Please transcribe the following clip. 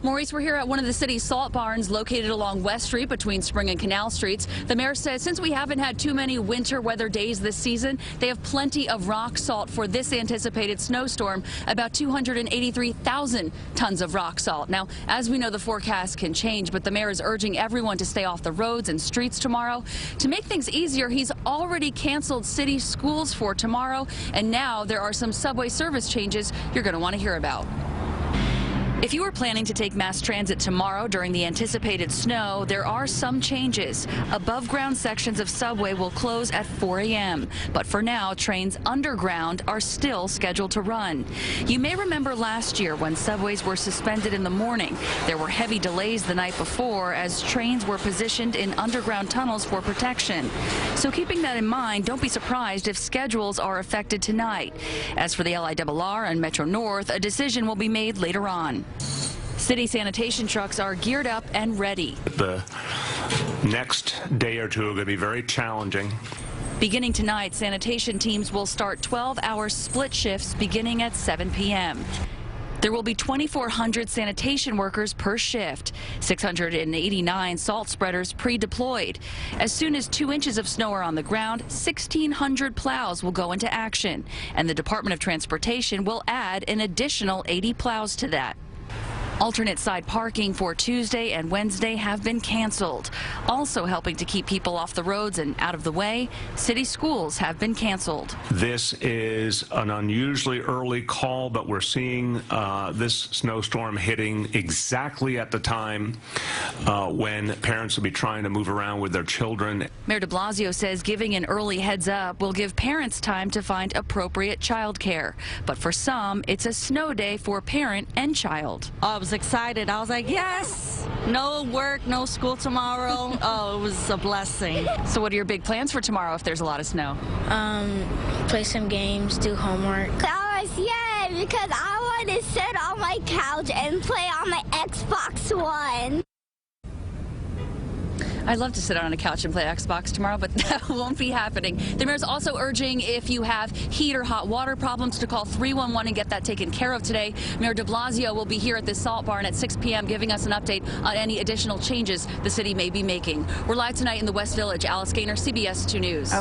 Maurice, we're here at one of the city's salt barns located along West Street between Spring and Canal Streets. The mayor says since we haven't had too many winter weather days this season, they have plenty of rock salt for this anticipated snowstorm, about 283,000 tons of rock salt. Now, as we know, the forecast can change, but the mayor is urging everyone to stay off the roads and streets tomorrow. To make things easier, he's already canceled city schools for tomorrow, and now there are some subway service changes you're going to want to hear about. If you are planning to take mass transit tomorrow during the anticipated snow, there are some changes. Above ground sections of subway will close at 4 a.m. But for now, trains underground are still scheduled to run. You may remember last year when subways were suspended in the morning. There were heavy delays the night before as trains were positioned in underground tunnels for protection. So keeping that in mind, don't be surprised if schedules are affected tonight. As for the LIRR and Metro North, a decision will be made later on. City sanitation trucks are geared up and ready. The next day or two are going to be very challenging. Beginning tonight, sanitation teams will start 12-hour split shifts beginning at 7 p.m. There will be 2,400 sanitation workers per shift, 689 salt spreaders pre-deployed. As soon as 2 inches of snow are on the ground, 1,600 plows will go into action, and the Department of Transportation will add an additional 80 plows to that. Alternate side parking for Tuesday and Wednesday have been canceled. Also helping to keep people off the roads and out of the way, city schools have been canceled. This is an unusually early call, but we're seeing this snowstorm hitting exactly at the time when parents will be trying to move around with their children. Mayor de Blasio says giving an early heads up will give parents time to find appropriate child care. But for some, it's a snow day for parent and child. I was excited. I was like, yes, no work, no school tomorrow. Oh, it was a blessing. So what are your big plans for tomorrow if there's a lot of snow? Play some games, do homework. Yeah, because I want to sit on my couch and play on my Xbox One. I'd love to sit on a couch and play Xbox tomorrow, but that won't be happening. The mayor's also urging if you have heat or hot water problems to call 311 and get that taken care of today. Mayor de Blasio will be here at this salt barn at 6 p.m. giving us an update on any additional changes the city may be making. We're live tonight in the West Village. Alice Gaynor, CBS 2 News.